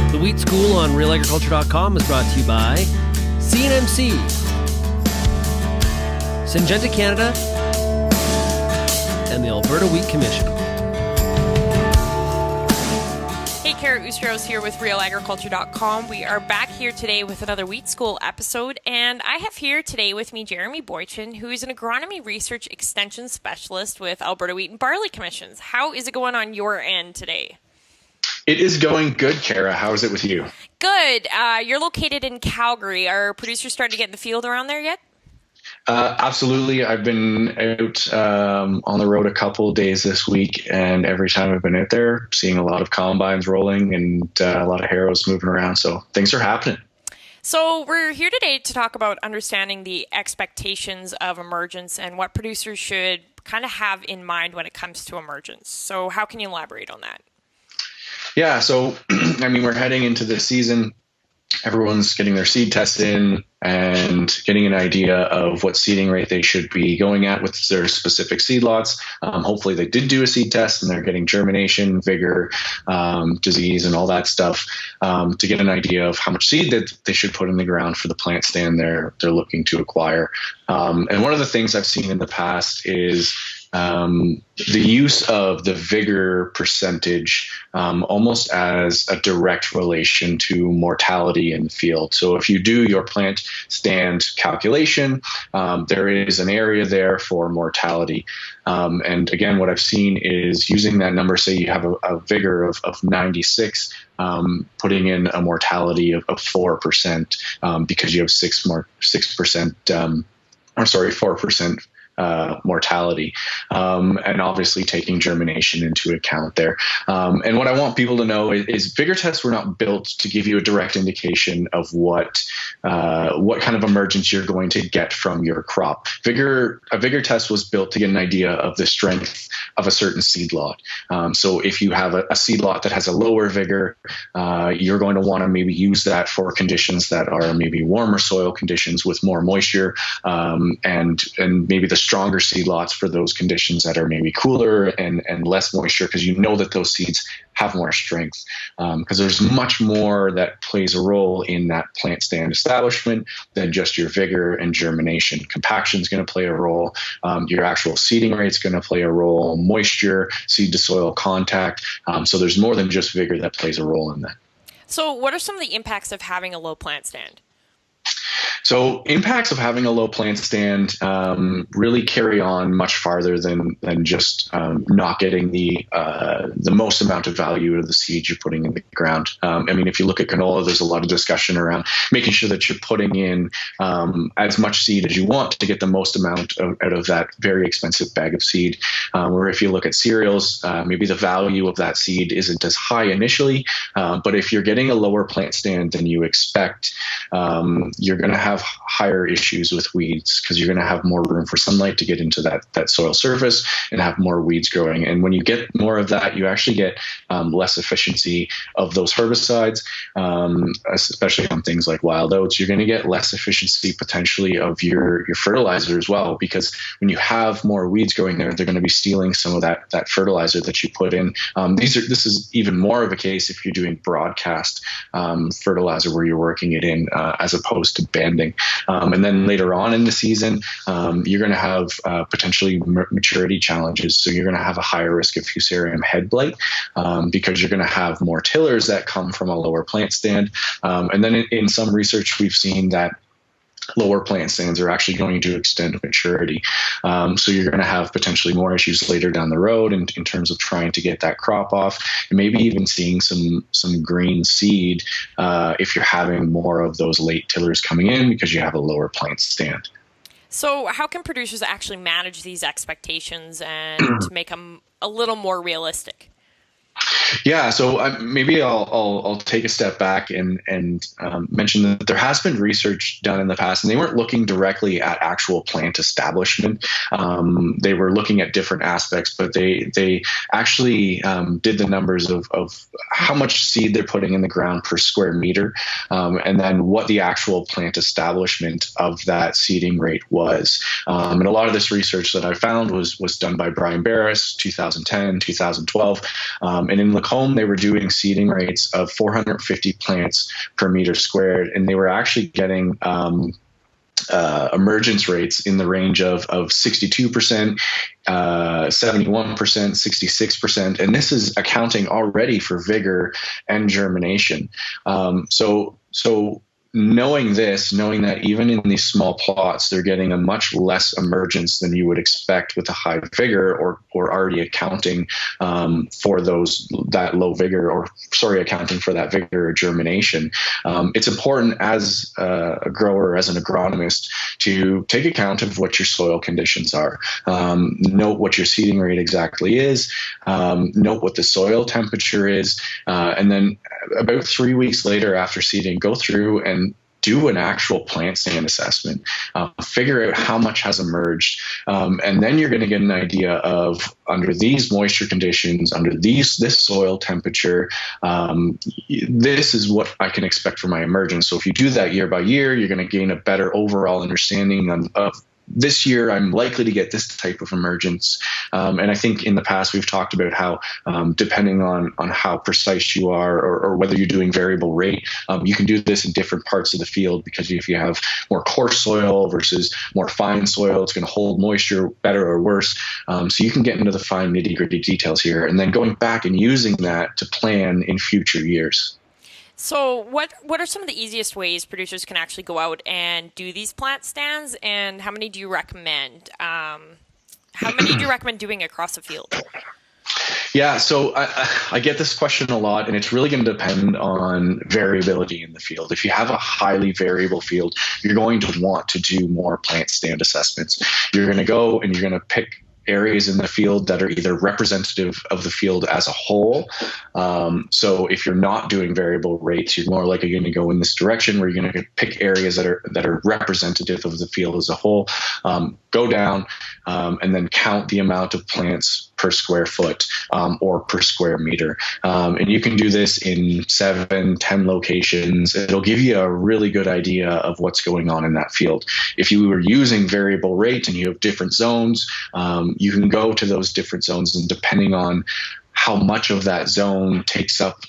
The Wheat School on RealAgriculture.com is brought to you by CNMC, Syngenta Canada, and the Alberta Wheat Commission. Hey, Kara Oostros here with RealAgriculture.com. We are back here today with another Wheat School episode, and I have here today with me Jeremy Boychyn, who is an agronomy research extension specialist with Alberta Wheat and Barley Commissions. How is it going on your end today? It is going good, Kara. How is it with you? Good. You're located in Calgary. Are producers starting to get in the field around there yet? Absolutely. I've been out on the road a couple of days this week, and every time I've been out there, seeing a lot of combines rolling and a lot of harrows moving around. So things are happening. So we're here today to talk about understanding the expectations of emergence and what producers should kind of have in mind when it comes to emergence. So how can you elaborate on that? Yeah, so, we're heading into the season. Everyone's getting their seed tests in and getting an idea of what seeding rate they should be going at with their specific seed lots. Hopefully they did do a seed test and they're getting germination, vigor, disease, and all that stuff to get an idea of how much seed that they should put in the ground for the plant stand they're looking to acquire. And one of the things I've seen in the past is the use of the vigor percentage almost as a direct relation to mortality in the field. So if you do your plant stand calculation, there is an area there for mortality. And again, what I've seen is using that number, say you have a vigor of 96, putting in a mortality of 4% because you have 4% mortality, and obviously taking germination into account there. And what I want people to know is vigor tests were not built to give you a direct indication of what kind of emergence you're going to get from your crop. A vigor test was built to get an idea of the strength of a certain seed lot. So if you have a seed lot that has a lower vigor, you're going to want to maybe use that for conditions that are maybe warmer soil conditions with more moisture, and maybe the stronger seed lots for those conditions that are maybe cooler and less moisture, because you know that those seeds have more strength, because there's much more that plays a role in that plant stand establishment than just your vigor and germination. Compaction is going to play a role. Your actual seeding rate is going to play a role. Moisture, seed to soil contact. So there's more than just vigor that plays a role in that. So what are some of the impacts of having a low plant stand? So impacts of having a low plant stand really carry on much farther than just not getting the most amount of value out of the seeds you're putting in the ground. If you look at canola, there's a lot of discussion around making sure that you're putting in as much seed as you want to get the most amount out of that very expensive bag of seed. Or if you look at cereals, maybe the value of that seed isn't as high initially, but if you're getting a lower plant stand than you expect, you're going to have higher issues with weeds because you're going to have more room for sunlight to get into that soil surface and have more weeds growing. And when you get more of that, you actually get less efficiency of those herbicides, especially on things like wild oats. You're going to get less efficiency potentially of your fertilizer as well, because when you have more weeds growing there, they're going to be stealing some of that fertilizer that you put in. This is even more of a case if you're doing broadcast fertilizer where you're working it in as opposed to banding. And then later on in the season, you're going to have potentially maturity challenges. So you're going to have a higher risk of fusarium head blight because you're going to have more tillers that come from a lower plant stand. And then in some research, we've seen that lower plant stands are actually going to extend maturity. So you're going to have potentially more issues later down the road in terms of trying to get that crop off, and maybe even seeing some green seed if you're having more of those late tillers coming in because you have a lower plant stand. So how can producers actually manage these expectations and to make them a little more realistic? Yeah, so maybe I'll take a step back and mention that there has been research done in the past, and they weren't looking directly at actual plant establishment. They were looking at different aspects, but they actually did the numbers of how much seed they're putting in the ground per square meter, and then what the actual plant establishment of that seeding rate was. And a lot of this research that I found was done by Brian Barris, 2010, 2012. And in Lacombe, they were doing seeding rates of 450 plants per meter squared, and they were actually getting emergence rates in the range of 62%, 71%, 66%. And this is accounting already for vigor and germination. So knowing that even in these small plots, they're getting a much less emergence than you would expect with a high vigor, or already accounting for that low vigor, accounting for that vigor or germination. It's important as a grower, as an agronomist, to take account of what your soil conditions are. Note what your seeding rate exactly is. Note what the soil temperature is. And then about 3 weeks later after seeding, go through and do an actual plant stand assessment, figure out how much has emerged, and then you're going to get an idea of, under these moisture conditions, under this soil temperature, this is what I can expect for my emergence. So if you do that year by year, you're going to gain a better overall understanding of this year I'm likely to get this type of emergence. And I think in the past we've talked about how depending on how precise you are, or whether you're doing variable rate, you can do this in different parts of the field, because if you have more coarse soil versus more fine soil, it's going to hold moisture better or worse. So you can get into the fine nitty-gritty details here, and then going back and using that to plan in future years. So what are some of the easiest ways producers can actually go out and do these plant stands, and how many do you recommend? How many do you recommend doing across the field? Yeah, so I get this question a lot, and it's really going to depend on variability in the field. If you have a highly variable field, you're going to want to do more plant stand assessments. You're going to go and you're going to pick areas in the field that are either representative of the field as a whole. So if you're not doing variable rates, you're more likely going to go in this direction, where you're going to pick areas that are representative of the field as a whole. Go down and then count the amount of plants per square foot or per square meter. And you can do this in 7-10 locations. It'll give you a really good idea of what's going on in that field. If you were using variable rate and you have different zones, you can go to those different zones, and depending on how much of that zone takes up,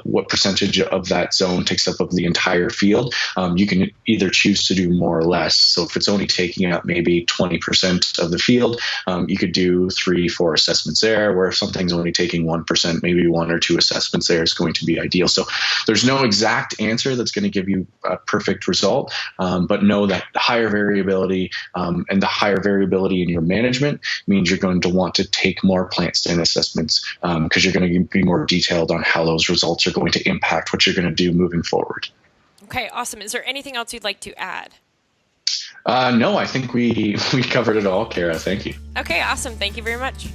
what percentage of that zone takes up of the entire field, you can either choose to do more or less. So if it's only taking up maybe 20% of the field, you could do 3-4 assessments there, where if something's only taking 1%, maybe 1 or 2 assessments there is going to be ideal. So there's no exact answer that's going to give you a perfect result, but know that higher variability and the higher variability in your management means you're going to want to take more plant stand assessments, because you're going to be more detailed on how those results are going to impact what you're going to do moving forward. Okay, awesome. Is there anything else you'd like to add? No, I think we covered it all, Kara. Thank you. Okay, awesome. Thank you very much.